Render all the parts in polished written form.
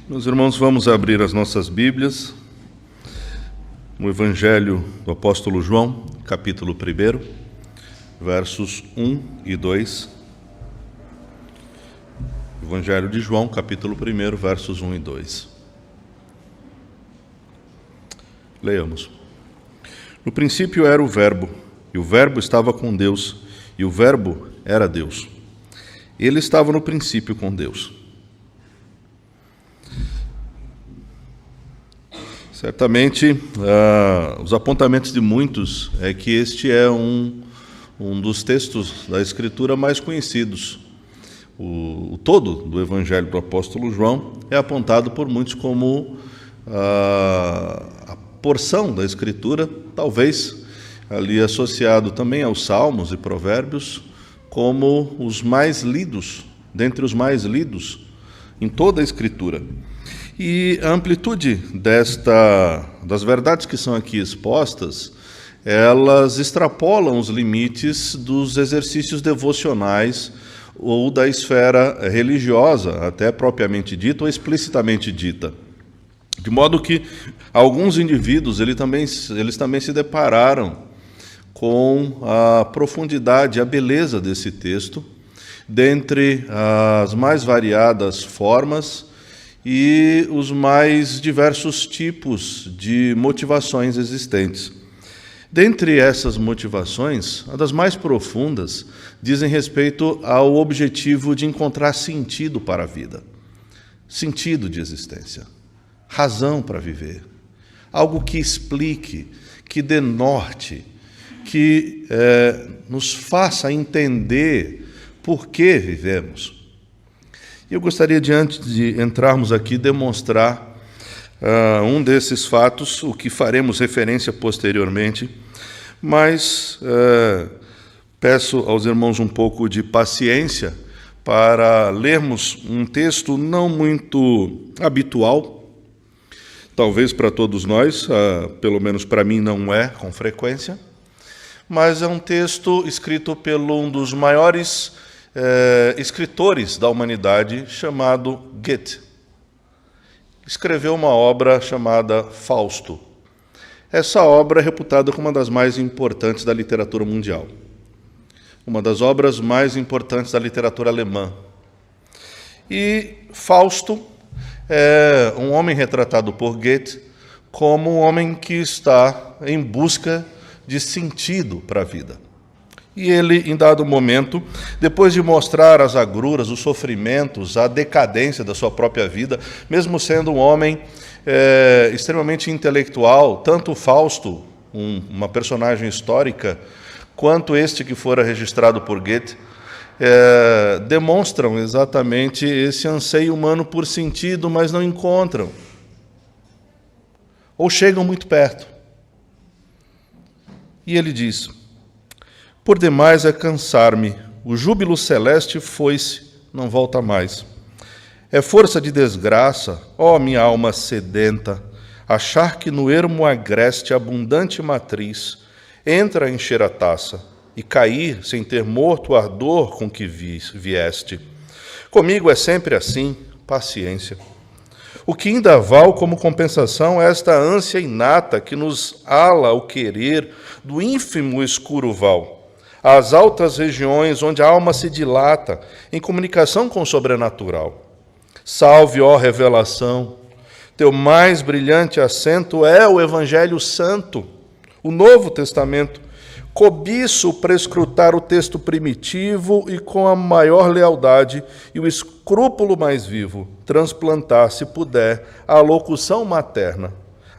Meus irmãos, vamos abrir as nossas Bíblias no Evangelho do Apóstolo João, capítulo 1, versos 1 e 2. Evangelho de João, capítulo 1, versos 1 e 2. Leamos. No princípio era o Verbo, e o Verbo estava com Deus, e o Verbo era Deus. Ele estava no princípio com Deus. Certamente, os apontamentos de muitos é que este é um dos textos da Escritura mais conhecidos. O todo do Evangelho do Apóstolo João é apontado por muitos como a porção da Escritura, talvez ali associado também aos Salmos e Provérbios, como os mais lidos, dentre os mais lidos em toda a Escritura. E a amplitude das verdades que são aqui expostas, elas extrapolam os limites dos exercícios devocionais ou da esfera religiosa, até propriamente dita ou explicitamente dita. De modo que alguns indivíduos eles também se depararam com a profundidade e a beleza desse texto, dentre as mais variadas formas e os mais diversos tipos de motivações existentes. Dentre essas motivações, a das mais profundas dizem respeito ao objetivo de encontrar sentido para a vida, sentido de existência, razão para viver, algo que explique, que dê norte, que nos faça entender por que vivemos. Eu gostaria de, antes de entrarmos aqui, demonstrar um desses fatos, o que faremos referência posteriormente, mas peço aos irmãos um pouco de paciência para lermos um texto não muito habitual, talvez para todos nós, pelo menos para mim não é com frequência, mas é um texto escrito por um dos maiores escritores da humanidade, chamado Goethe. Escreveu uma obra chamada Fausto. Essa obra é reputada como uma das mais importantes da literatura mundial, uma das obras mais importantes da literatura alemã. E Fausto é um homem retratado por Goethe como um homem que está em busca de sentido para a vida. E ele, em dado momento, depois de mostrar as agruras, os sofrimentos, a decadência da sua própria vida, mesmo sendo um homem extremamente intelectual, tanto Fausto, uma personagem histórica, quanto este que fora registrado por Goethe, demonstram exatamente esse anseio humano por sentido, mas não encontram, ou chegam muito perto. E ele diz: por demais é cansar-me, o júbilo celeste foi-se, não volta mais. É força de desgraça, ó minha alma sedenta, achar que no ermo agreste abundante matriz entra a encher a taça e cair sem ter morto o ardor com que vieste. Comigo é sempre assim, paciência. O que ainda vale como compensação é esta ânsia inata que nos ala o querer do ínfimo escuro val, às altas regiões onde a alma se dilata em comunicação com o sobrenatural. Salve, ó revelação! Teu mais brilhante assento é o Evangelho Santo, o Novo Testamento. Cobiço prescrutar o texto primitivo e com a maior lealdade e o escrúpulo mais vivo, transplantar, se puder, a locução materna,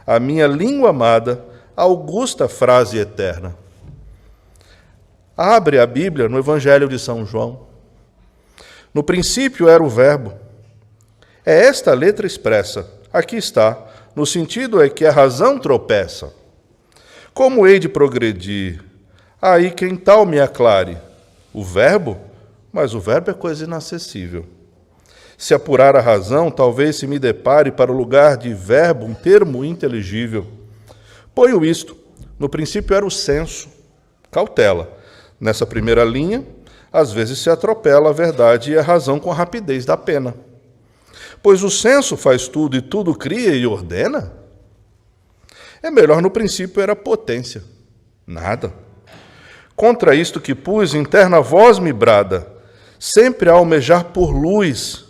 a minha língua amada, a augusta frase eterna. Abre a Bíblia no Evangelho de São João. No princípio era o Verbo. É esta a letra expressa. Aqui está. No sentido é que a razão tropeça. Como hei de progredir? Aí quem tal me aclare? O Verbo? Mas o Verbo é coisa inacessível. Se apurar a razão, talvez se me depare para o lugar de verbo um termo inteligível. Ponho isto. No princípio era o senso. Cautela. Nessa primeira linha, às vezes se atropela a verdade e a razão com a rapidez da pena. Pois o senso faz tudo e tudo cria e ordena. É melhor no princípio era potência. Nada. Contra isto que pus, interna voz me brada, sempre a almejar por luz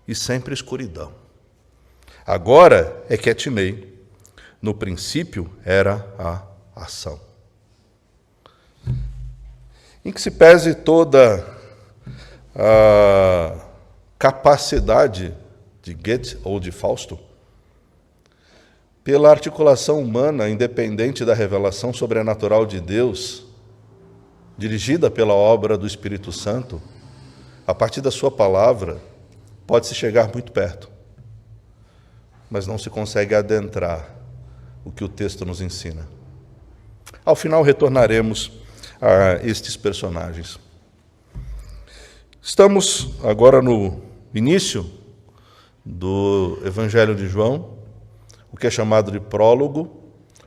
e sempre escuridão. Agora é que atinei. No princípio era a ação. Em que se pese toda a capacidade de Goethe ou de Fausto, pela articulação humana independente da revelação sobrenatural de Deus, dirigida pela obra do Espírito Santo, a partir da sua palavra, pode-se chegar muito perto, mas não se consegue adentrar o que o texto nos ensina. Ao final, retornaremos a estes personagens. Estamos agora no início do Evangelho de João, o que é chamado de prólogo,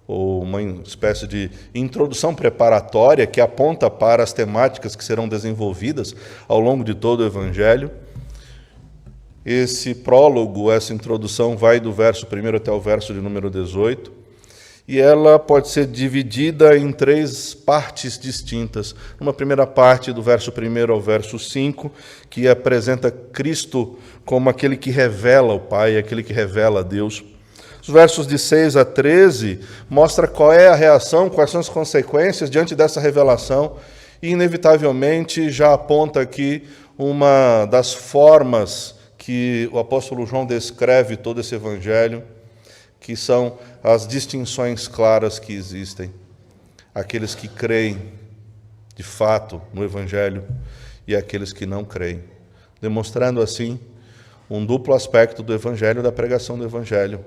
ou uma espécie de introdução preparatória que aponta para as temáticas que serão desenvolvidas ao longo de todo o Evangelho. Esse prólogo, essa introdução, vai do verso 1 até o verso de número 18, e ela pode ser dividida em 3 partes distintas. Uma primeira parte, do verso 1 ao verso 5, que apresenta Cristo como aquele que revela o Pai, aquele que revela a Deus. Os versos de 6 a 13 mostra qual é a reação, quais são as consequências diante dessa revelação, e inevitavelmente já aponta aqui uma das formas que o apóstolo João descreve todo esse evangelho, que são as distinções claras que existem. Aqueles que creem de fato no evangelho e aqueles que não creem, demonstrando assim um duplo aspecto do evangelho, da pregação do evangelho: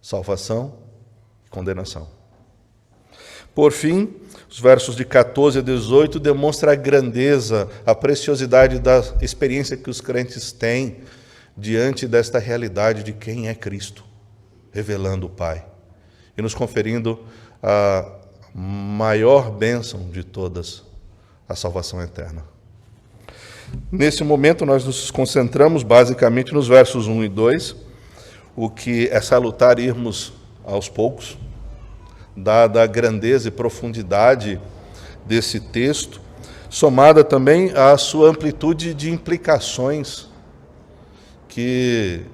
salvação e condenação. Por fim, os versos de 14 a 18 demonstram a grandeza, a preciosidade da experiência que os crentes têm diante desta realidade de quem é Cristo, revelando o Pai e nos conferindo a maior bênção de todas, a salvação eterna. Nesse momento, nós nos concentramos basicamente nos versos 1 e 2, o que é salutar irmos aos poucos, dada a grandeza e profundidade desse texto, somada também à sua amplitude de implicações, que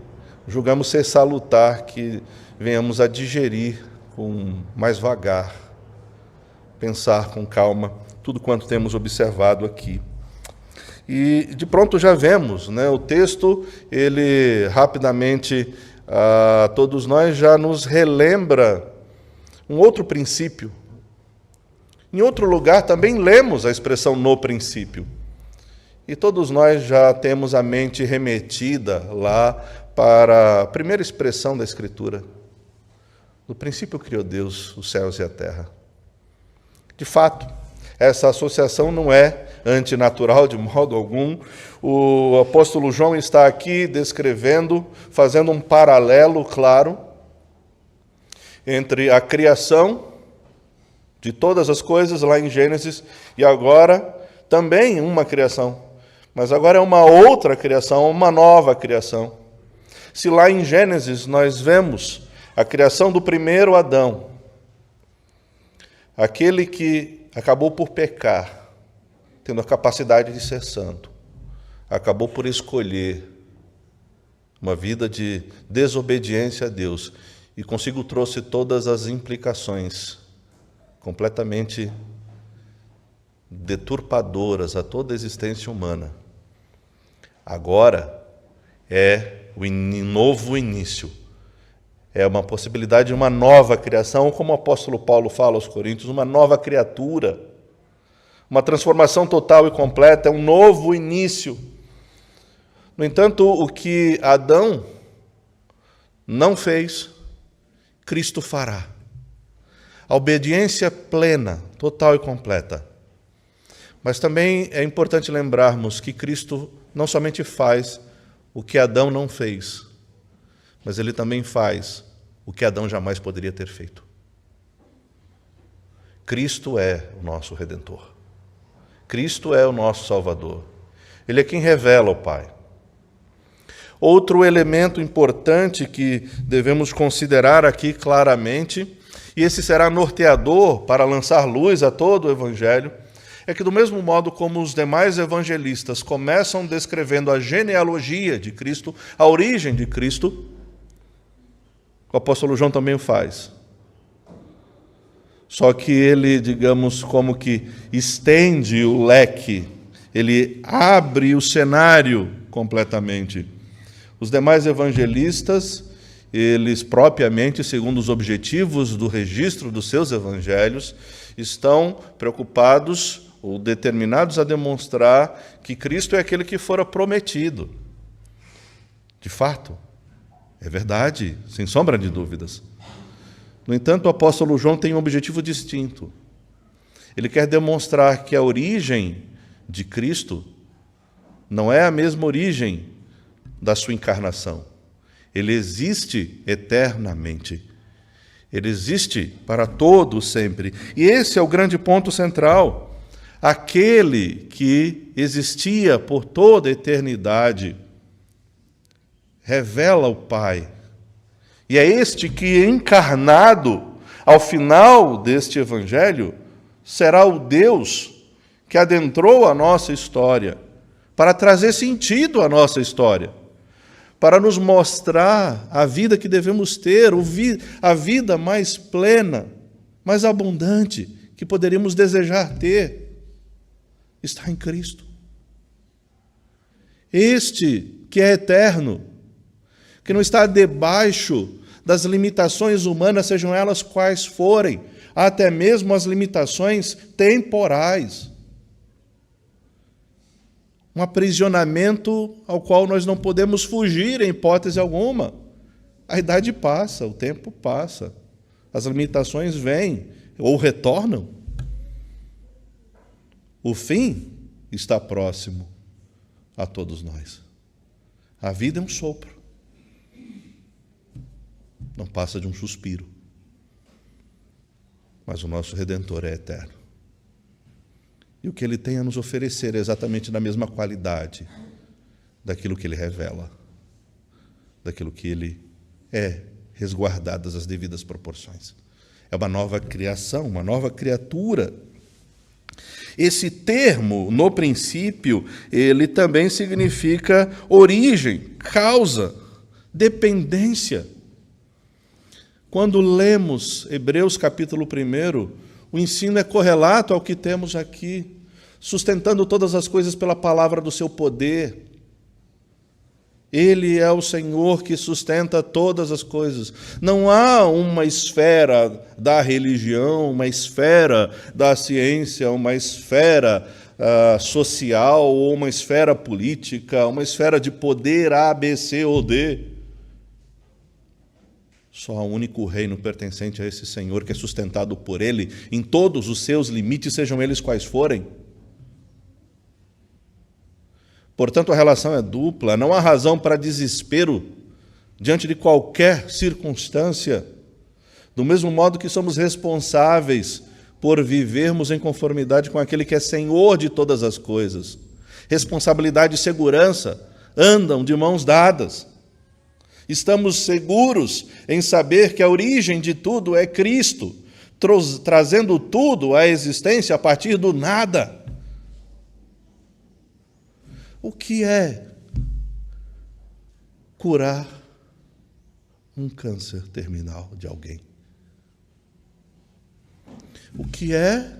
julgamos ser salutar que venhamos a digerir com mais vagar, pensar com calma tudo quanto temos observado aqui. E de pronto já vemos, né, o texto, ele rapidamente a todos nós já nos relembra um outro princípio. Em outro lugar também lemos a expressão no princípio. E todos nós já temos a mente remetida lá para a primeira expressão da Escritura. No princípio criou Deus os céus e a terra. De fato, essa associação não é antinatural de modo algum. O apóstolo João está aqui descrevendo, fazendo um paralelo claro entre a criação de todas as coisas lá em Gênesis e agora também uma criação. Mas agora é uma outra criação, uma nova criação. Se lá em Gênesis nós vemos a criação do primeiro Adão, aquele que acabou por pecar, tendo a capacidade de ser santo, acabou por escolher uma vida de desobediência a Deus e consigo trouxe todas as implicações completamente deturpadoras a toda a existência humana. Agora é o novo início. É uma possibilidade de uma nova criação, como o apóstolo Paulo fala aos Coríntios, uma nova criatura, uma transformação total e completa, é um novo início. No entanto, o que Adão não fez, Cristo fará. A obediência plena, total e completa. Mas também é importante lembrarmos que Cristo não somente faz o que Adão não fez, mas ele também faz o que Adão jamais poderia ter feito. Cristo é o nosso Redentor. Cristo é o nosso Salvador. Ele é quem revela o Pai. Outro elemento importante que devemos considerar aqui claramente, e esse será norteador para lançar luz a todo o Evangelho, é que do mesmo modo como os demais evangelistas começam descrevendo a genealogia de Cristo, a origem de Cristo, o apóstolo João também o faz. Só que ele, digamos, como que estende o leque, ele abre o cenário completamente. Os demais evangelistas, eles propriamente, segundo os objetivos do registro dos seus evangelhos, estão preocupados ou determinados a demonstrar que Cristo é aquele que fora prometido. De fato, é verdade, sem sombra de dúvidas. No entanto, o apóstolo João tem um objetivo distinto. Ele quer demonstrar que a origem de Cristo não é a mesma origem da sua encarnação. Ele existe eternamente. Ele existe para todo sempre. E esse é o grande ponto central. Aquele que existia por toda a eternidade revela o Pai. E é este que, encarnado, ao final deste evangelho, será o Deus que adentrou a nossa história, para trazer sentido à nossa história, para nos mostrar a vida que devemos ter, a vida mais plena, mais abundante, que poderíamos desejar ter, está em Cristo. Este que é eterno, que não está debaixo das limitações humanas, sejam elas quais forem, até mesmo as limitações temporais. Um aprisionamento ao qual nós não podemos fugir em hipótese alguma. A idade passa, o tempo passa, as limitações vêm ou retornam. O fim está próximo a todos nós. A vida é um sopro. Não passa de um suspiro. Mas o nosso Redentor é eterno. E o que Ele tem a nos oferecer é exatamente da mesma qualidade daquilo que Ele revela, daquilo que Ele é, resguardadas as devidas proporções. É uma nova criação, uma nova criatura. Esse termo, no princípio, ele também significa origem, causa, dependência. Quando lemos Hebreus capítulo 1, o ensino é correlato ao que temos aqui, sustentando todas as coisas pela palavra do seu poder. Ele é o Senhor que sustenta todas as coisas. Não há uma esfera da religião, uma esfera da ciência, uma esfera social, ou uma esfera política, uma esfera de poder A, B, C ou D. Só há um único reino pertencente a esse Senhor, que é sustentado por Ele, em todos os seus limites, sejam eles quais forem. Portanto, a relação é dupla, não há razão para desespero diante de qualquer circunstância, do mesmo modo que somos responsáveis por vivermos em conformidade com aquele que é Senhor de todas as coisas. Responsabilidade e segurança andam de mãos dadas. Estamos seguros em saber que a origem de tudo é Cristo, trazendo tudo à existência a partir do nada. O que é curar um câncer terminal de alguém? O que é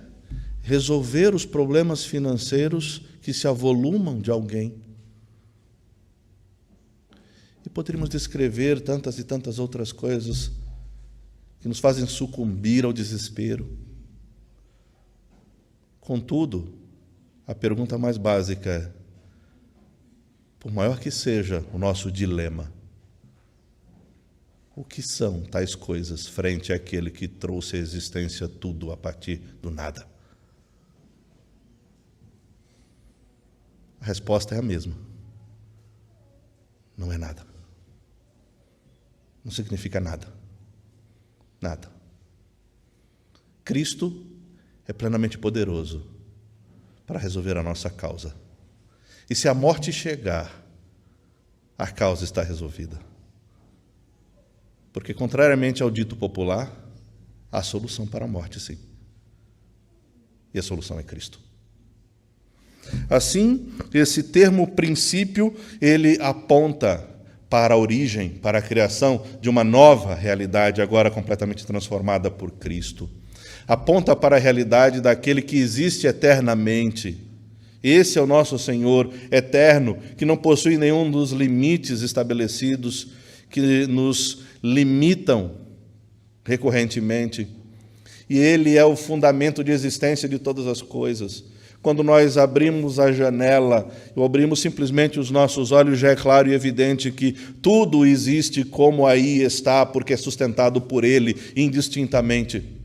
resolver os problemas financeiros que se avolumam de alguém? E poderíamos descrever tantas e tantas outras coisas que nos fazem sucumbir ao desespero. Contudo, a pergunta mais básica é: por maior que seja o nosso dilema, o que são tais coisas frente àquele que trouxe à existência tudo a partir do nada? A resposta é a mesma. Não é nada. Não significa nada. Nada. Cristo é plenamente poderoso para resolver a nossa causa. E se a morte chegar, a causa está resolvida. Porque, contrariamente ao dito popular, há solução para a morte, sim. E a solução é Cristo. Assim, esse termo princípio, ele aponta para a origem, para a criação de uma nova realidade, agora completamente transformada por Cristo. Aponta para a realidade daquele que existe eternamente. Esse é o nosso Senhor eterno, que não possui nenhum dos limites estabelecidos que nos limitam recorrentemente. E Ele é o fundamento de existência de todas as coisas. Quando nós abrimos a janela, ou abrimos simplesmente os nossos olhos, já é claro e evidente que tudo existe como aí está, porque é sustentado por Ele indistintamente.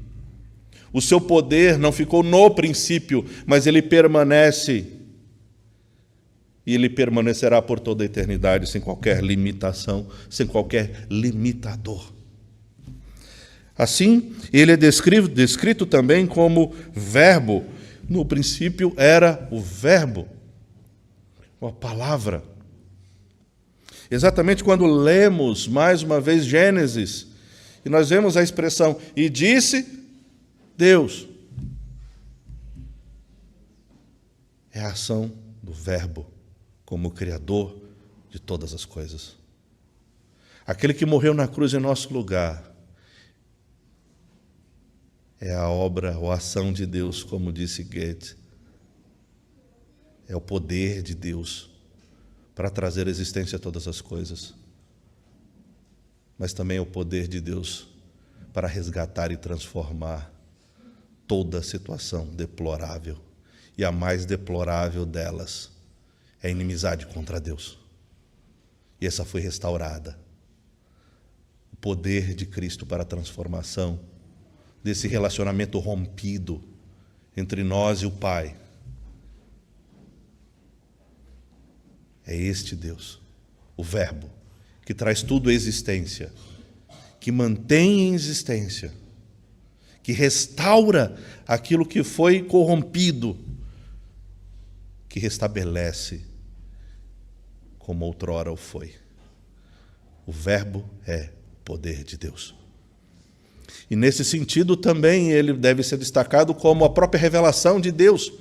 O seu poder não ficou no princípio, mas ele permanece. E ele permanecerá por toda a eternidade, sem qualquer limitação, sem qualquer limitador. Assim, ele é descrito também como verbo. No princípio era o verbo, a palavra. Exatamente quando lemos, mais uma vez, Gênesis, e nós vemos a expressão, e disse Deus. É a ação do verbo como Criador de todas as coisas. Aquele que morreu na cruz em nosso lugar é a obra ou a ação de Deus, como disse Goethe. É o poder de Deus para trazer existência a todas as coisas. Mas também é o poder de Deus para resgatar e transformar toda situação deplorável. E a mais deplorável delas é a inimizade contra Deus. E essa foi restaurada. O poder de Cristo para a transformação desse relacionamento rompido entre nós e o Pai. É este Deus, o Verbo, que traz tudo à existência, que mantém em existência, que restaura aquilo que foi corrompido, que restabelece como outrora o foi. O Verbo é o poder de Deus. E nesse sentido também ele deve ser destacado como a própria revelação de Deus,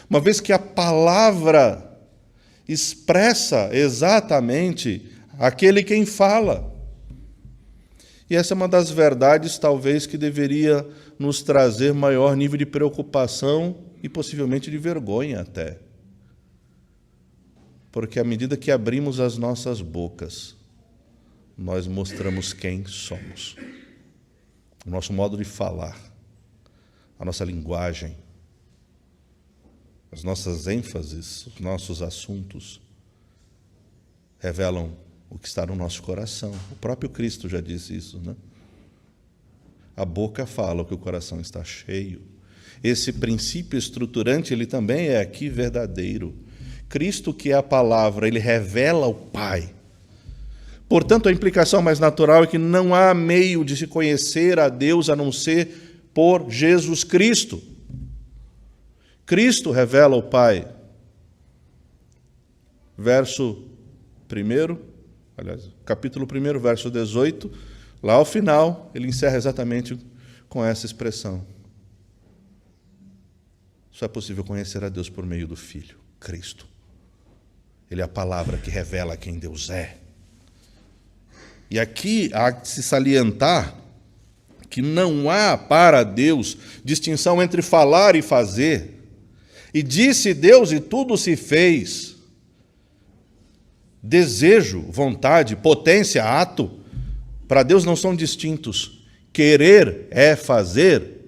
uma vez que a palavra expressa exatamente aquele quem fala. E essa é uma das verdades, talvez, que deveria nos trazer maior nível de preocupação e possivelmente de vergonha até. Porque à medida que abrimos as nossas bocas, nós mostramos quem somos. O nosso modo de falar, a nossa linguagem, as nossas ênfases, os nossos assuntos revelam o que está no nosso coração. O próprio Cristo já disse isso, né? A boca fala o que o coração está cheio. Esse princípio estruturante, ele também é aqui verdadeiro. Cristo, que é a palavra, ele revela o Pai. Portanto, a implicação mais natural é que não há meio de se conhecer a Deus a não ser por Jesus Cristo. Cristo revela o Pai. Capítulo 1, verso 18, lá ao final, ele encerra exatamente com essa expressão. Só é possível conhecer a Deus por meio do Filho, Cristo. Ele é a palavra que revela quem Deus é. E aqui há que se salientar que não há para Deus distinção entre falar e fazer. E disse Deus e tudo se fez. Desejo, vontade, potência, ato, para Deus não são distintos. Querer é fazer,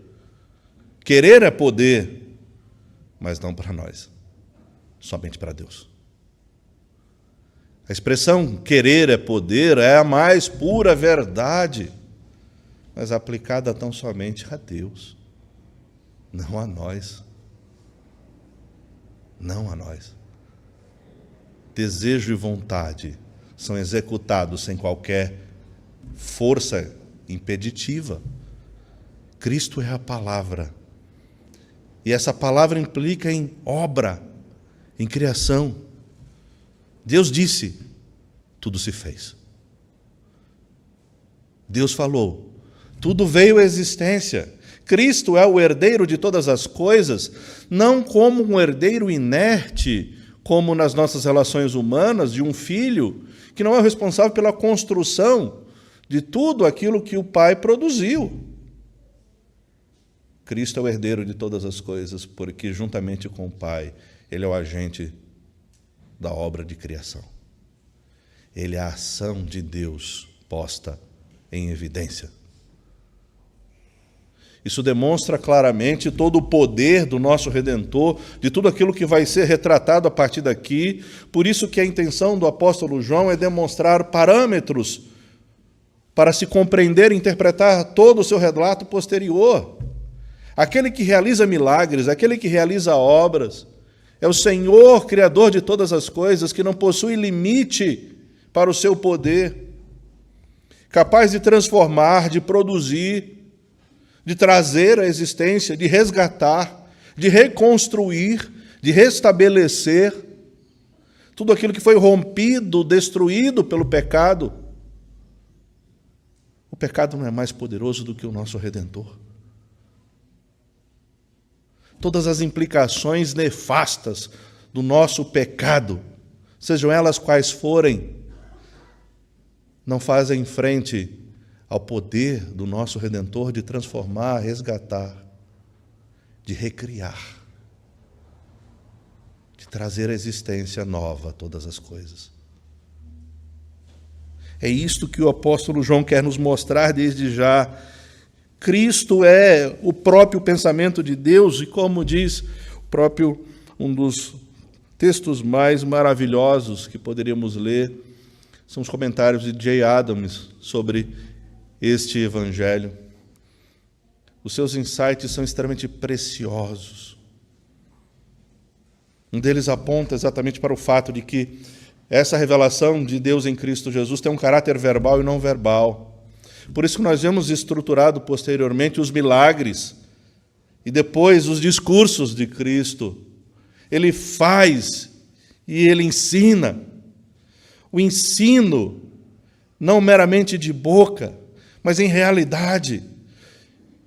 querer é poder, mas não para nós, somente para Deus. A expressão querer é poder é a mais pura verdade, mas aplicada tão somente a Deus, não a nós. Não a nós. Desejo e vontade são executados sem qualquer força impeditiva. Cristo é a palavra. E essa palavra implica em obra, em criação. Deus disse, tudo se fez. Deus falou, tudo veio à existência. Cristo é o herdeiro de todas as coisas, não como um herdeiro inerte, como nas nossas relações humanas, de um filho que não é o responsável pela construção de tudo aquilo que o Pai produziu. Cristo é o herdeiro de todas as coisas, porque juntamente com o Pai, Ele é o agente da obra de criação. Ele é a ação de Deus posta em evidência. Isso demonstra claramente todo o poder do nosso Redentor, de tudo aquilo que vai ser retratado a partir daqui. Por isso que a intenção do apóstolo João é demonstrar parâmetros para se compreender e interpretar todo o seu relato posterior. Aquele que realiza milagres, aquele que realiza obras, é o Senhor, Criador de todas as coisas, que não possui limite para o seu poder, capaz de transformar, de produzir, de trazer à existência, de resgatar, de reconstruir, de restabelecer tudo aquilo que foi rompido, destruído pelo pecado. O pecado não é mais poderoso do que o nosso Redentor. Todas as implicações nefastas do nosso pecado, sejam elas quais forem, não fazem frente ao poder do nosso Redentor de transformar, resgatar, de recriar, de trazer à existência nova todas as coisas. É isto que o apóstolo João quer nos mostrar desde já. Cristo é o próprio pensamento de Deus, e como diz um dos textos mais maravilhosos que poderíamos ler, são os comentários de J. Adams sobre este evangelho. Os seus insights são extremamente preciosos. Um deles aponta exatamente para o fato de que essa revelação de Deus em Cristo Jesus tem um caráter verbal e não verbal. Por isso que nós vemos estruturado posteriormente os milagres e depois os discursos de Cristo. Ele faz e ele ensina. O ensino, não meramente de boca, mas em realidade.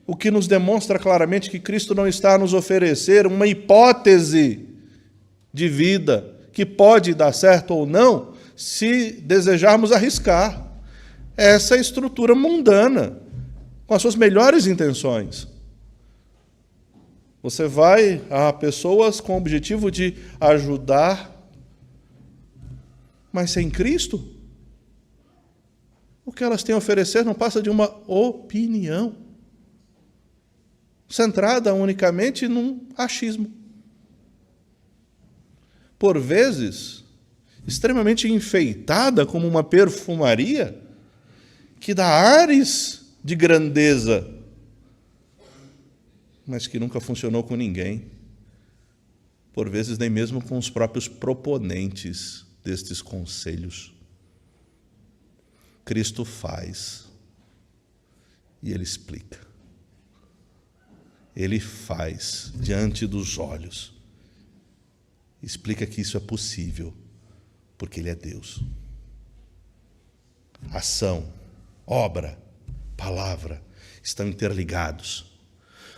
O que nos demonstra claramente que Cristo não está a nos oferecer uma hipótese de vida que pode dar certo ou não, se desejarmos arriscar. Essa é a estrutura mundana, com as suas melhores intenções. Você vai a pessoas com o objetivo de ajudar, mas sem Cristo, o que elas têm a oferecer não passa de uma opinião, centrada unicamente num achismo. Por vezes, extremamente enfeitada como uma perfumaria, que dá ares de grandeza, mas que nunca funcionou com ninguém, por vezes nem mesmo com os próprios proponentes destes conselhos. Cristo faz e Ele explica. Ele faz diante dos olhos. Explica que isso é possível, porque Ele é Deus. Ação, obra, palavra estão interligados.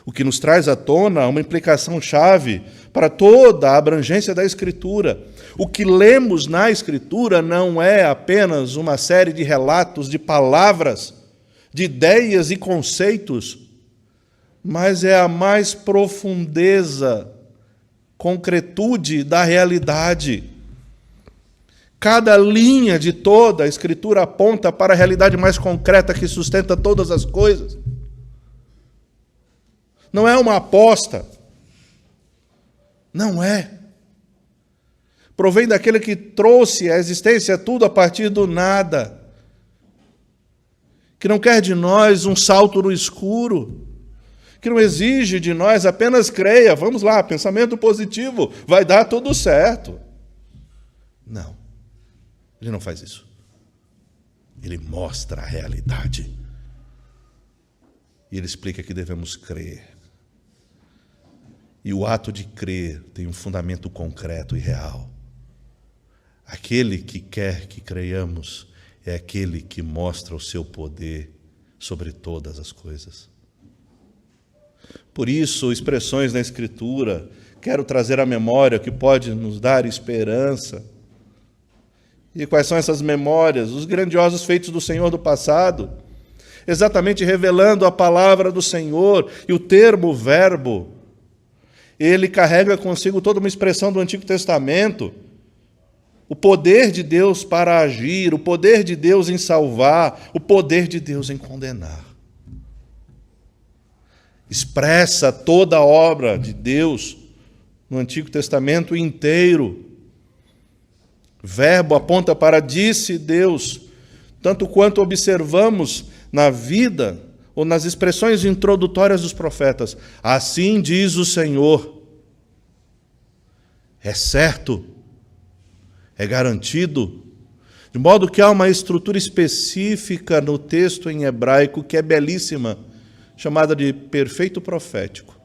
O que nos traz à tona uma implicação-chave para toda a abrangência da Escritura. O que lemos na Escritura não é apenas uma série de relatos, de palavras, de ideias e conceitos, mas é a mais profundeza, concretude da realidade. Cada linha de toda a Escritura aponta para a realidade mais concreta que sustenta todas as coisas. Não é uma aposta. Não é. Provém daquele que trouxe à existência tudo a partir do nada. Que não quer de nós um salto no escuro. Que não exige de nós apenas creia. Vamos lá, pensamento positivo, vai dar tudo certo. Não. Ele não faz isso. Ele mostra a realidade. E ele explica que devemos crer. E o ato de crer tem um fundamento concreto e real. Aquele que quer que creiamos é aquele que mostra o seu poder sobre todas as coisas. Por isso, expressões na Escritura, quero trazer à memória que pode nos dar esperança. E quais são essas memórias? Os grandiosos feitos do Senhor do passado, exatamente revelando a palavra do Senhor. E o termo verbo, ele carrega consigo toda uma expressão do Antigo Testamento. O poder de Deus para agir, o poder de Deus em salvar, o poder de Deus em condenar. Expressa toda a obra de Deus no Antigo Testamento inteiro. Verbo aponta para disse Deus, tanto quanto observamos na vida ou nas expressões introdutórias dos profetas. Assim diz o Senhor. É certo, é garantido, de modo que há uma estrutura específica no texto em hebraico que é belíssima, chamada de perfeito profético.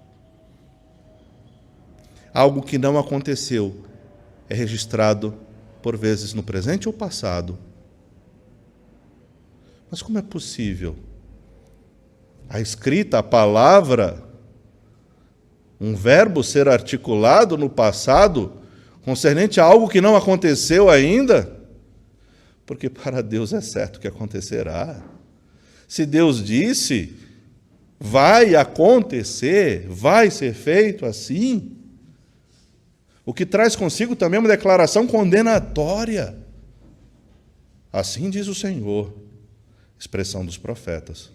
Algo que não aconteceu é registrado por vezes no presente ou passado. Mas como é possível? A escrita, a palavra, um verbo ser articulado no passado, concernente a algo que não aconteceu ainda? Porque para Deus é certo que acontecerá. Se Deus disse, vai acontecer, vai ser feito assim. O que traz consigo também uma declaração condenatória. Assim diz o Senhor, expressão dos profetas.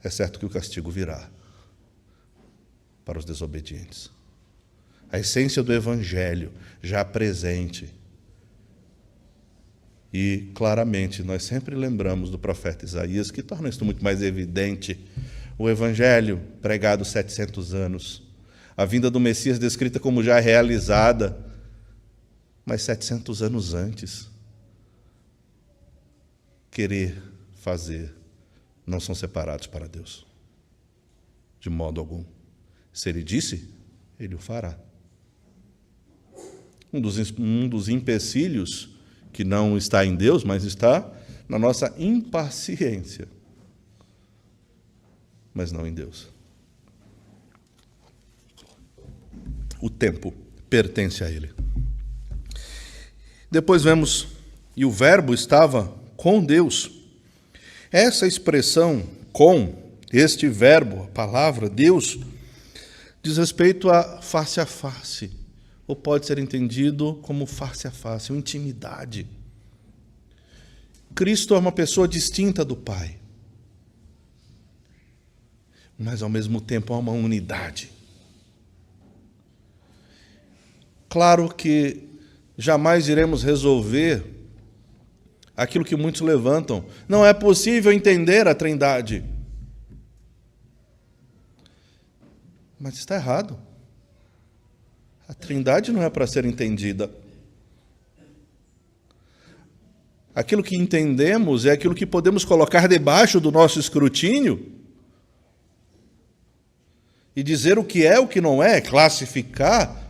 É certo que o castigo virá para os desobedientes. A essência do Evangelho já presente. E, claramente, nós sempre lembramos do profeta Isaías, que torna isso muito mais evidente. O Evangelho pregado 700 anos. A vinda do Messias descrita como já realizada, mas 700 anos antes. Querer, fazer, não são separados para Deus. De modo algum. Se Ele disse, Ele o fará. Um dos empecilhos, que não está em Deus, mas está na nossa impaciência. Mas não em Deus. O tempo pertence a Ele. Depois vemos, e o verbo estava com Deus. Essa expressão, com, este verbo, a palavra, Deus, diz respeito a face, ou pode ser entendido como face a face, uma intimidade. Cristo é uma pessoa distinta do Pai, mas ao mesmo tempo há uma unidade. Claro que jamais iremos resolver aquilo que muitos levantam. Não é possível entender a Trindade. Mas está errado. A Trindade não é para ser entendida. Aquilo que entendemos é aquilo que podemos colocar debaixo do nosso escrutínio e dizer o que é, o que não é, classificar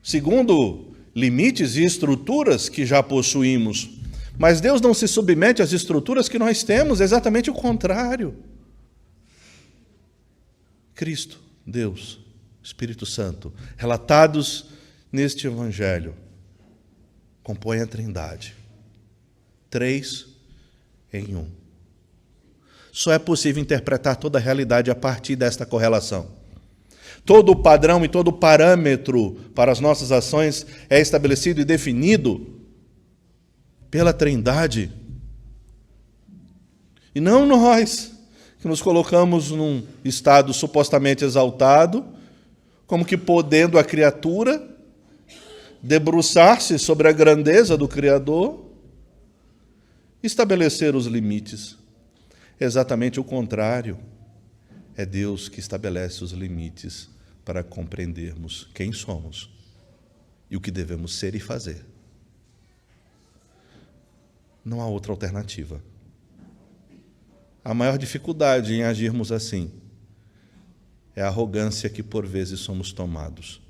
segundo limites e estruturas que já possuímos. Mas Deus não se submete às estruturas que nós temos, é exatamente o contrário. Cristo, Deus, Espírito Santo, relatados neste Evangelho, compõem a Trindade. 3 em 1. Só é possível interpretar toda a realidade a partir desta correlação. Todo o padrão e todo o parâmetro para as nossas ações é estabelecido e definido pela Trindade. E não nós, que nos colocamos num estado supostamente exaltado, como que podendo a criatura debruçar-se sobre a grandeza do Criador, estabelecer os limites. Exatamente o contrário. É Deus que estabelece os limites para compreendermos quem somos e o que devemos ser e fazer. Não há outra alternativa. A maior dificuldade em agirmos assim é a arrogância que por vezes somos tomados,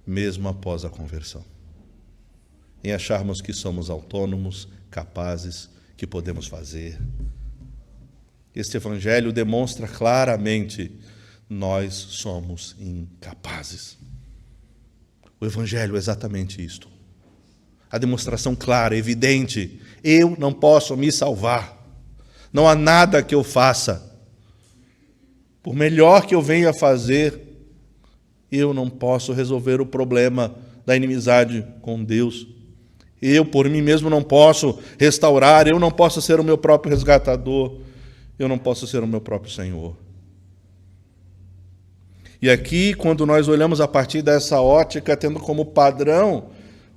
mesmo após a conversão. em acharmos que somos autônomos, capazes, que podemos fazer. Este evangelho demonstra claramente: nós somos incapazes. O evangelho é exatamente isto. A demonstração clara, evidente: eu não posso me salvar. Não há nada que eu faça. Por melhor que eu venha a fazer, eu não posso resolver o problema da inimizade com Deus. Eu, por mim mesmo, não posso restaurar, eu não posso ser o meu próprio resgatador, eu não posso ser o meu próprio Senhor. E aqui, quando nós olhamos a partir dessa ótica, tendo como padrão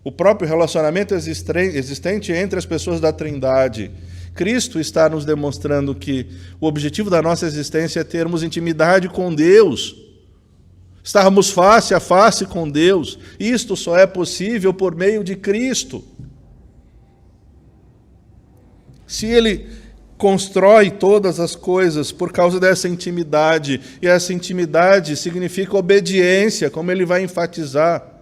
o próprio relacionamento existente entre as pessoas da Trindade, Cristo está nos demonstrando que o objetivo da nossa existência é termos intimidade com Deus, estarmos face a face com Deus. Isto só é possível por meio de Cristo. Se Ele constrói todas as coisas por causa dessa intimidade, e essa intimidade significa obediência, como ele vai enfatizar,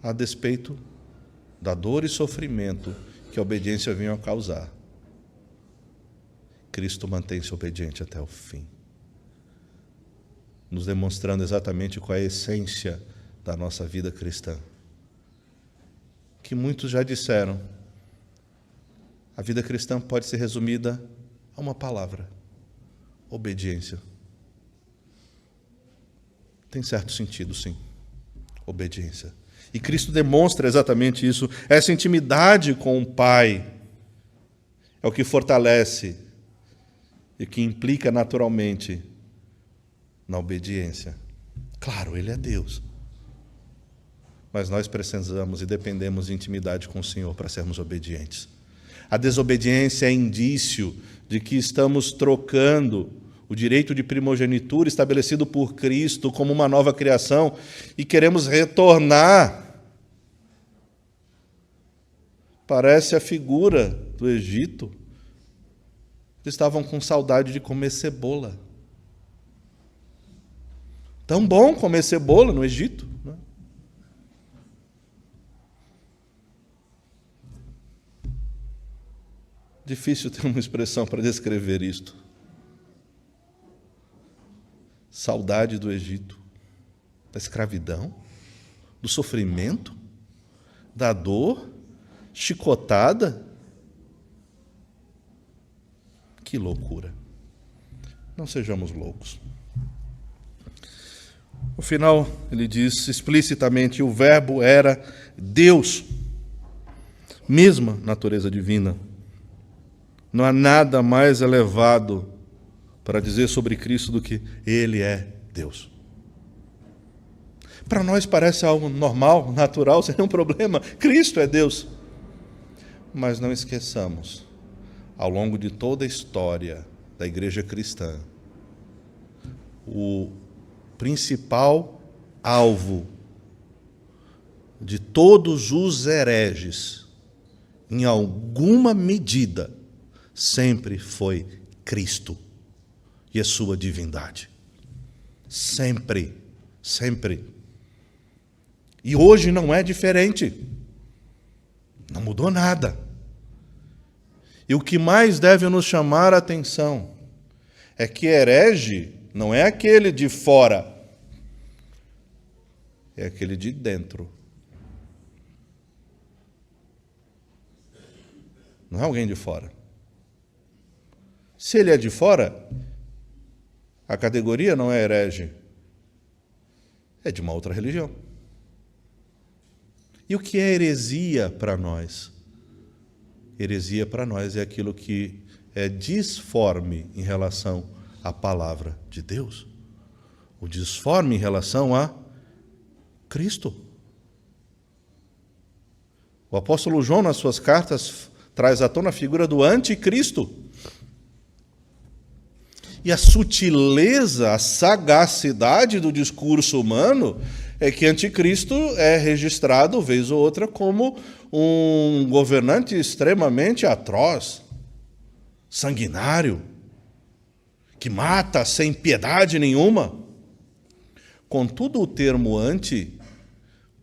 a despeito da dor e sofrimento que a obediência vinha a causar. Cristo mantém-se obediente até o fim, nos demonstrando exatamente qual é a essência da nossa vida cristã. Que muitos já disseram, a vida cristã pode ser resumida a uma palavra: obediência. Tem certo sentido, sim. Obediência. E Cristo demonstra exatamente isso. Essa intimidade com o Pai é o que fortalece e que implica naturalmente na obediência. Claro, Ele é Deus. Mas nós precisamos e dependemos de intimidade com o Senhor para sermos obedientes. A desobediência é indício de que estamos trocando o direito de primogenitura estabelecido por Cristo como uma nova criação e queremos retornar. Parece a figura do Egito. Eles estavam com saudade de comer cebola. Tão bom comer cebola no Egito, né? Difícil ter uma expressão para descrever isto. Saudade do Egito, da escravidão, do sofrimento, da dor, chicotada. Que loucura. Não sejamos loucos. No final, ele diz explicitamente: o Verbo era Deus, mesma natureza divina. Não há nada mais elevado para dizer sobre Cristo do que Ele é Deus. Para nós parece algo normal, natural, sem nenhum problema. Cristo é Deus. Mas não esqueçamos, ao longo de toda a história da igreja cristã, o principal alvo de todos os hereges, em alguma medida, sempre foi Cristo e a sua divindade. Sempre, sempre. E hoje não é diferente. Não mudou nada. E o que mais deve nos chamar a atenção é que herege não é aquele de fora, é aquele de dentro. Não é alguém de fora. Se ele é de fora, a categoria não é herege, é de uma outra religião. E o que é heresia para nós? Heresia para nós é aquilo que é disforme em relação à palavra de Deus. O disforme em relação a Cristo. O apóstolo João, nas suas cartas, traz à tona a figura do anticristo. E a sutileza, a sagacidade do discurso humano é que anticristo é registrado, vez ou outra, como um governante extremamente atroz, sanguinário, que mata sem piedade nenhuma. Contudo, o termo anti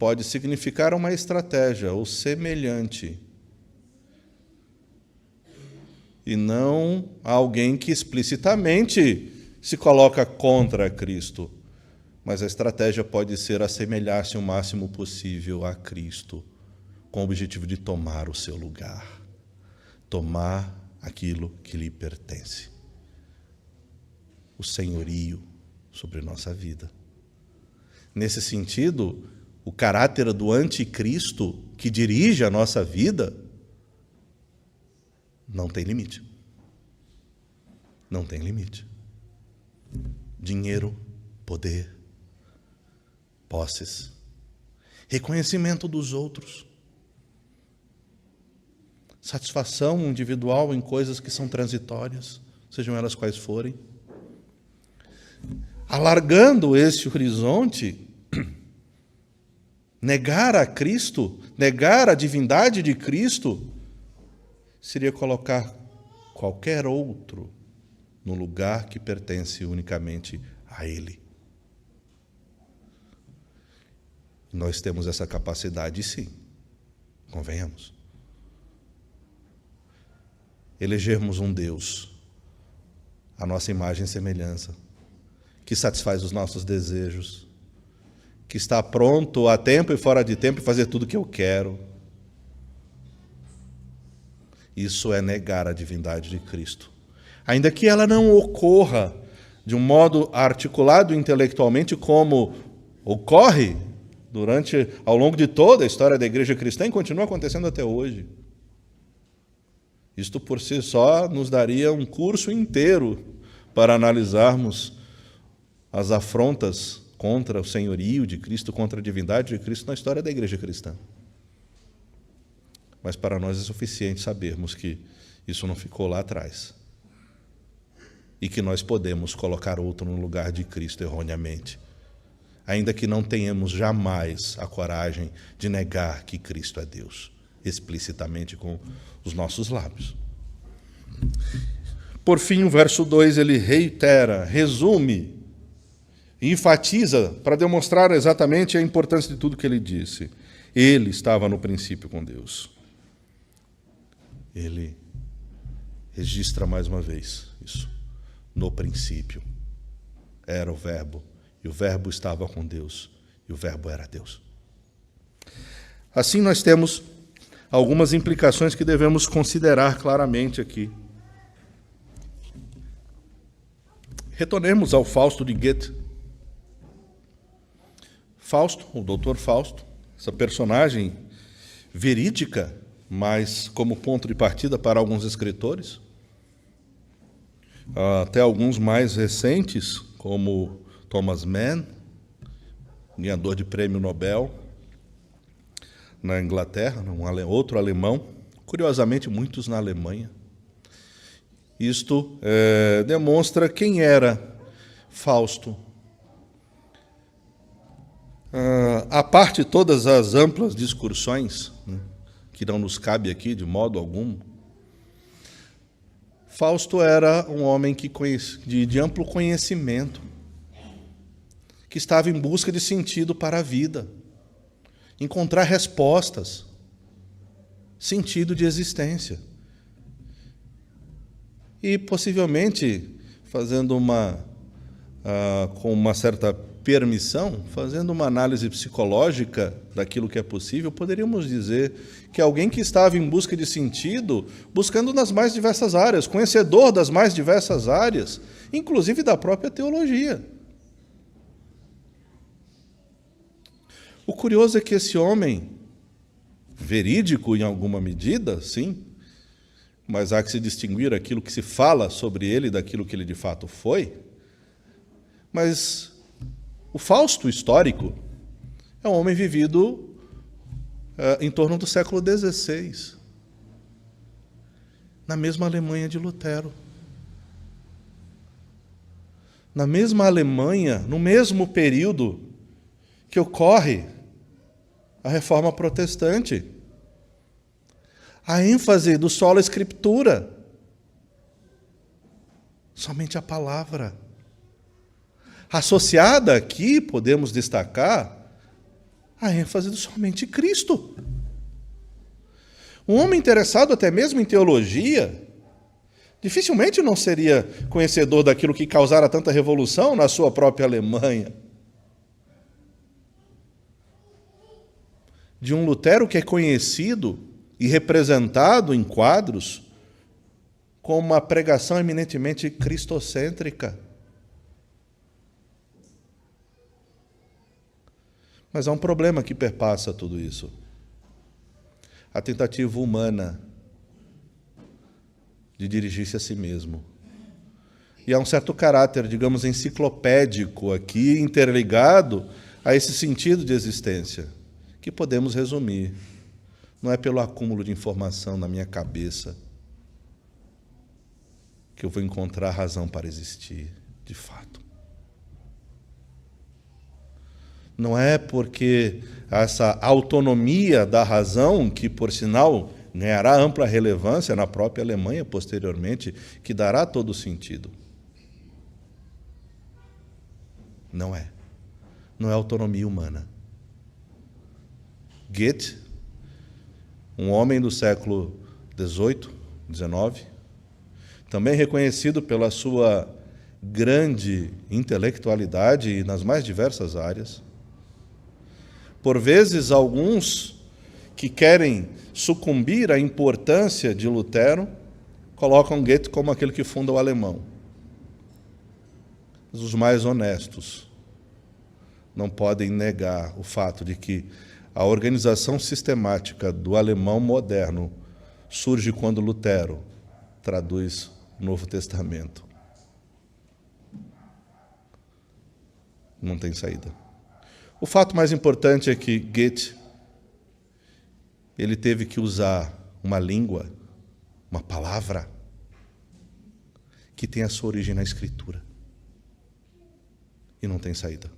pode significar uma estratégia ou semelhante, e não alguém que explicitamente se coloca contra Cristo. Mas a estratégia pode ser assemelhar-se o máximo possível a Cristo, com o objetivo de tomar o seu lugar, tomar aquilo que lhe pertence, o senhorio sobre nossa vida. Nesse sentido, o caráter do anticristo que dirige a nossa vida não tem limite. Não tem limite. Dinheiro, poder, posses, reconhecimento dos outros, satisfação individual em coisas que são transitórias, sejam elas quais forem. Alargando esse horizonte, negar a Cristo, negar a divindade de Cristo, seria colocar qualquer outro no lugar que pertence unicamente a Ele. Nós temos essa capacidade, sim, convenhamos. Elegermos um Deus, a nossa imagem e semelhança, que satisfaz os nossos desejos, que está pronto a tempo e fora de tempo fazer tudo o que eu quero. Isso é negar a divindade de Cristo. Ainda que ela não ocorra de um modo articulado intelectualmente como ocorre ao longo de toda a história da igreja cristã e continua acontecendo até hoje. Isto por si só nos daria um curso inteiro para analisarmos as afrontas contra o senhorio de Cristo, contra a divindade de Cristo na história da igreja cristã. Mas para nós é suficiente sabermos que isso não ficou lá atrás e que nós podemos colocar outro no lugar de Cristo erroneamente, ainda que não tenhamos jamais a coragem de negar que Cristo é Deus, explicitamente com os nossos lábios. Por fim, o verso 2, ele reitera, resume, enfatiza para demonstrar exatamente a importância de tudo que ele disse. Ele estava no princípio com Deus. Ele registra mais uma vez isso. No princípio era o Verbo, e o Verbo estava com Deus, e o Verbo era Deus. Assim, nós temos algumas implicações que devemos considerar claramente aqui. Retornemos ao Fausto de Goethe. Fausto, o doutor Fausto, essa personagem verídica, mas como ponto de partida para alguns escritores, até alguns mais recentes, como Thomas Mann, ganhador de prêmio Nobel na Inglaterra, outro alemão, curiosamente muitos na Alemanha. Isto demonstra quem era Fausto. À parte todas as amplas discussões, que não nos cabe aqui de modo algum, Fausto era um homem de amplo conhecimento, que estava em busca de sentido para a vida, encontrar respostas, sentido de existência. E, possivelmente, com uma certa permissão, fazendo uma análise psicológica daquilo que é possível, poderíamos dizer que alguém que estava em busca de sentido, buscando nas mais diversas áreas, conhecedor das mais diversas áreas, inclusive da própria teologia. O curioso é que esse homem, verídico em alguma medida, sim, mas há que se distinguir aquilo que se fala sobre ele daquilo que ele de fato foi, mas o Fausto histórico é um homem vivido em torno do século XVI, na mesma Alemanha de Lutero. Na mesma Alemanha, no mesmo período que ocorre a Reforma Protestante. A ênfase do sola escritura, somente a palavra. Associada aqui, podemos destacar, a ênfase do somente Cristo. Um homem interessado até mesmo em teologia dificilmente não seria conhecedor daquilo que causara tanta revolução na sua própria Alemanha. De um Lutero que é conhecido e representado em quadros como uma pregação eminentemente cristocêntrica. Mas há um problema que perpassa tudo isso. A tentativa humana de dirigir-se a si mesmo. E há um certo caráter, digamos, enciclopédico aqui, interligado a esse sentido de existência, que podemos resumir. Não é pelo acúmulo de informação na minha cabeça que eu vou encontrar razão para existir, de fato. Não é porque essa autonomia da razão, que, por sinal, ganhará ampla relevância na própria Alemanha posteriormente, que dará todo o sentido. Não é. Não é autonomia humana. Goethe, um homem do século XVIII, XIX, também reconhecido pela sua grande intelectualidade nas mais diversas áreas. Por vezes, alguns que querem sucumbir à importância de Lutero colocam Goethe como aquele que funda o alemão. Mas os mais honestos não podem negar o fato de que a organização sistemática do alemão moderno surge quando Lutero traduz o Novo Testamento. Não tem saída. O fato mais importante é que Goethe, ele teve que usar uma língua, uma palavra, que tem a sua origem na Escritura. E não tem saída.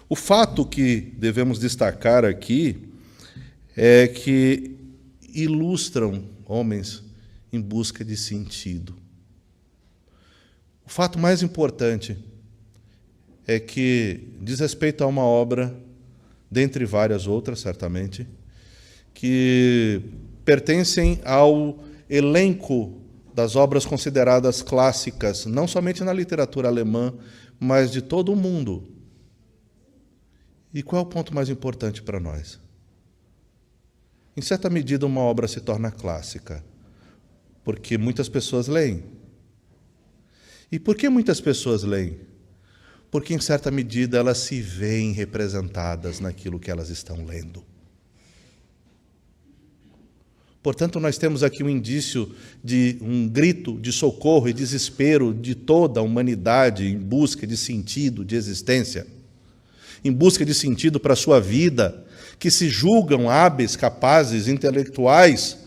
O fato que devemos destacar aqui é que ilustram homens em busca de sentido. O fato mais importante é que diz respeito a uma obra, dentre várias outras, certamente, que pertencem ao elenco das obras consideradas clássicas, não somente na literatura alemã, mas de todo o mundo. E qual é o ponto mais importante para nós? Em certa medida, uma obra se torna clássica, porque muitas pessoas leem. E por que muitas pessoas leem? Porque, em certa medida, elas se veem representadas naquilo que elas estão lendo. Portanto, nós temos aqui um indício de um grito de socorro e desespero de toda a humanidade em busca de sentido, de existência, em busca de sentido para a sua vida, que se julgam hábeis, capazes, intelectuais,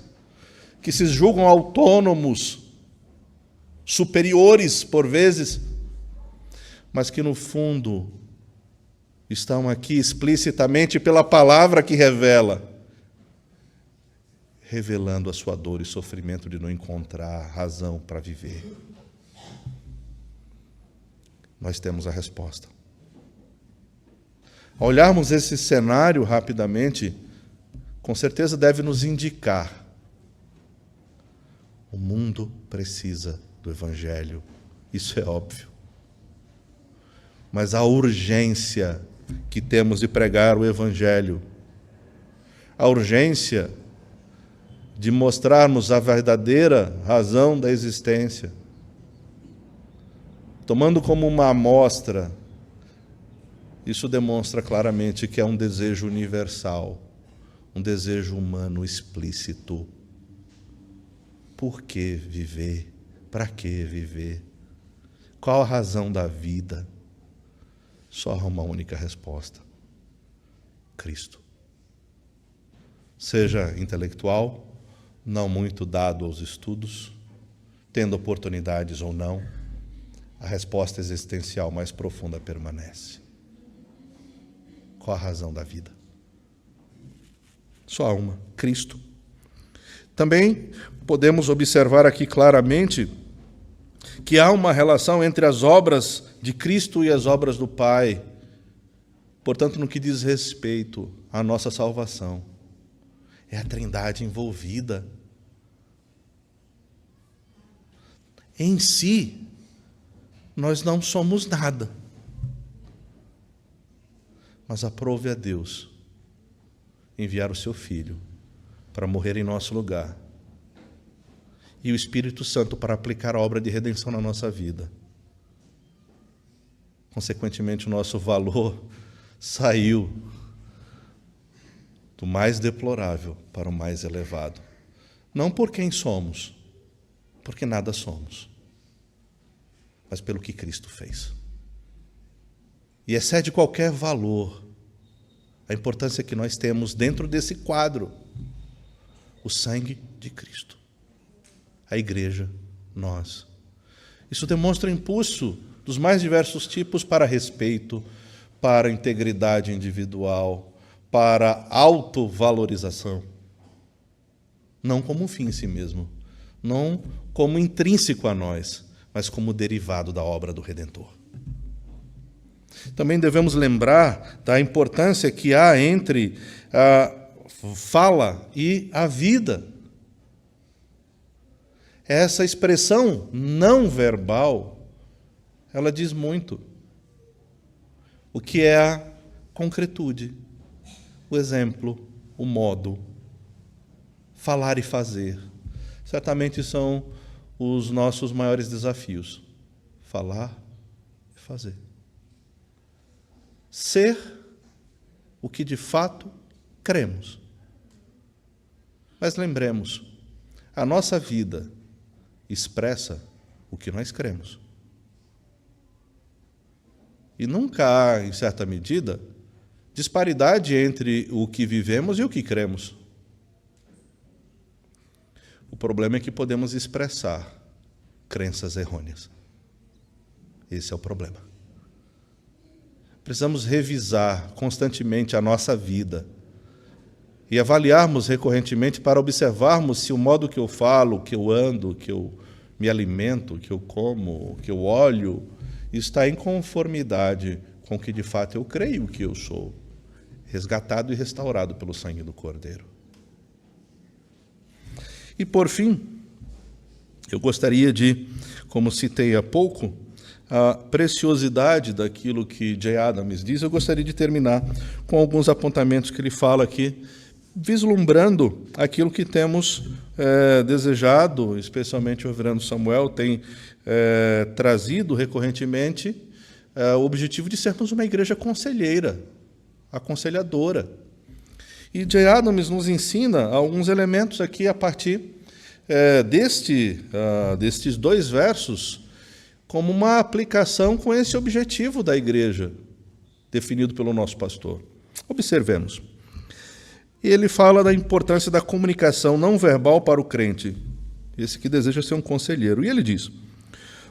que se julgam autônomos, superiores, por vezes, mas que, no fundo, estão aqui explicitamente pela palavra que revela, revelando a sua dor e sofrimento de não encontrar razão para viver. Nós temos a resposta. Ao olharmos esse cenário rapidamente, com certeza deve nos indicar: o mundo precisa do Evangelho, isso é óbvio. Mas a urgência que temos de pregar o Evangelho, a urgência de mostrarmos a verdadeira razão da existência, tomando como uma amostra, isso demonstra claramente que é um desejo universal, um desejo humano explícito. Por que viver? Para que viver? Qual a razão da vida? Só há uma única resposta: Cristo. Seja intelectual, não muito dado aos estudos, tendo oportunidades ou não, a resposta existencial mais profunda permanece. Qual a razão da vida? Só há uma: Cristo. Também podemos observar aqui claramente que há uma relação entre as obras de Cristo e as obras do Pai. Portanto, no que diz respeito à nossa salvação, é a Trindade envolvida. Em si, nós não somos nada. Mas aprove a Deus enviar o seu Filho para morrer em nosso lugar. E o Espírito Santo para aplicar a obra de redenção na nossa vida. Consequentemente, o nosso valor saiu do mais deplorável para o mais elevado. Não por quem somos, porque nada somos, mas pelo que Cristo fez. E excede qualquer valor a importância que nós temos dentro desse quadro, o sangue de Cristo. A igreja, nós. Isso demonstra impulso dos mais diversos tipos para respeito, para integridade individual, para autovalorização. Não como um fim em si mesmo, não como intrínseco a nós, mas como derivado da obra do Redentor. Também devemos lembrar da importância que há entre a fala e a vida. Essa expressão não verbal, ela diz muito. O que é a concretude, o exemplo, o modo, falar e fazer. Certamente são os nossos maiores desafios. Falar e fazer. Ser o que de fato cremos. Mas lembremos, a nossa vida expressa o que nós cremos. E nunca há, em certa medida, disparidade entre o que vivemos e o que cremos. O problema é que podemos expressar crenças errôneas. Esse é o problema. Precisamos revisar constantemente a nossa vida e avaliarmos recorrentemente para observarmos se o modo que eu falo, que eu ando, que eu me alimento, que eu como, que eu olho, está em conformidade com o que de fato eu creio que eu sou, resgatado e restaurado pelo sangue do Cordeiro. E, por fim, eu gostaria de, como citei há pouco, a preciosidade daquilo que J. Adams diz, eu gostaria de terminar com alguns apontamentos que ele fala aqui, vislumbrando aquilo que temos desejado, especialmente o reverendo Samuel tem trazido recorrentemente, o objetivo de sermos uma igreja conselheira, aconselhadora. E J. Adams nos ensina alguns elementos aqui a partir destes dois versos, como uma aplicação com esse objetivo da igreja, definido pelo nosso pastor. Observemos. Ele fala da importância da comunicação não verbal para o crente, esse que deseja ser um conselheiro. E ele diz: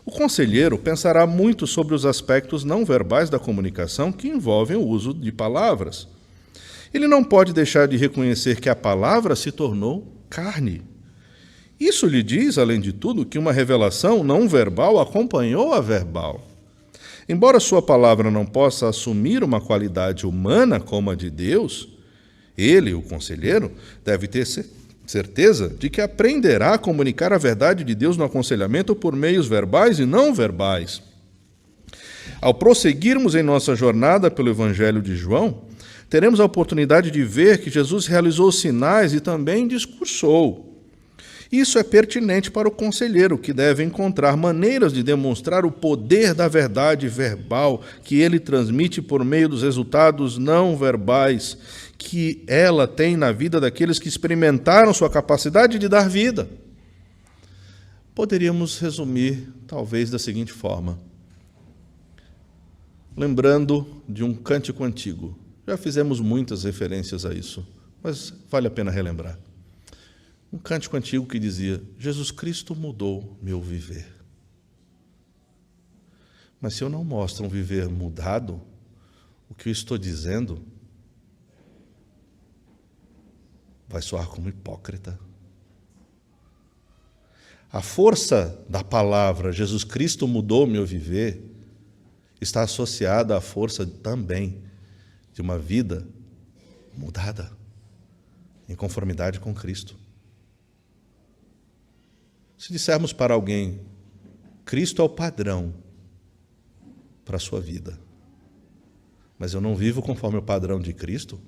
o conselheiro pensará muito sobre os aspectos não verbais da comunicação que envolvem o uso de palavras. Ele não pode deixar de reconhecer que a palavra se tornou carne. Isso lhe diz, além de tudo, que uma revelação não verbal acompanhou a verbal. Embora sua palavra não possa assumir uma qualidade humana como a de Deus, ele, o conselheiro, deve ter certeza de que aprenderá a comunicar a verdade de Deus no aconselhamento por meios verbais e não verbais. Ao prosseguirmos em nossa jornada pelo Evangelho de João, teremos a oportunidade de ver que Jesus realizou sinais e também discursou. Isso é pertinente para o conselheiro, que deve encontrar maneiras de demonstrar o poder da verdade verbal que ele transmite por meio dos resultados não verbais que ela tem na vida daqueles que experimentaram sua capacidade de dar vida. Poderíamos resumir, talvez, da seguinte forma. Lembrando de um cântico antigo. Já fizemos muitas referências a isso, mas vale a pena relembrar. Um cântico antigo que dizia: Jesus Cristo mudou meu viver. Mas se eu não mostro um viver mudado, o que eu estou dizendo vai soar como hipócrita. A força da palavra Jesus Cristo mudou meu viver está associada à força também de uma vida mudada, em conformidade com Cristo. Se dissermos para alguém, Cristo é o padrão para a sua vida, mas eu não vivo conforme o padrão de Cristo,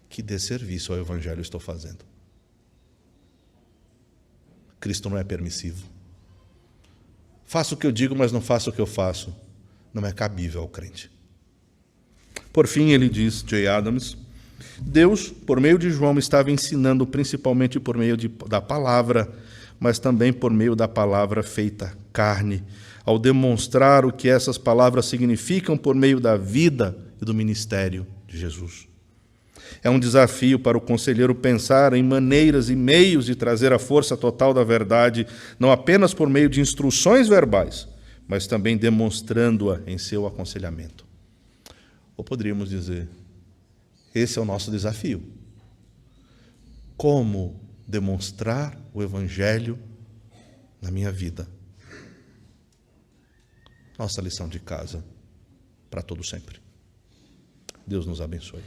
que desserviço ao Evangelho estou fazendo. Cristo não é permissivo. Faço o que eu digo, mas não faço o que eu faço. Não é cabível ao crente. Por fim, ele diz, J. Adams, Deus, por meio de João, estava ensinando principalmente por meio da palavra, mas também por meio da palavra feita carne, ao demonstrar o que essas palavras significam por meio da vida e do ministério de Jesus. É um desafio para o conselheiro pensar em maneiras e meios de trazer a força total da verdade, não apenas por meio de instruções verbais, mas também demonstrando-a em seu aconselhamento. Ou poderíamos dizer, esse é o nosso desafio. Como demonstrar o Evangelho na minha vida? Nossa lição de casa para todo sempre. Deus nos abençoe.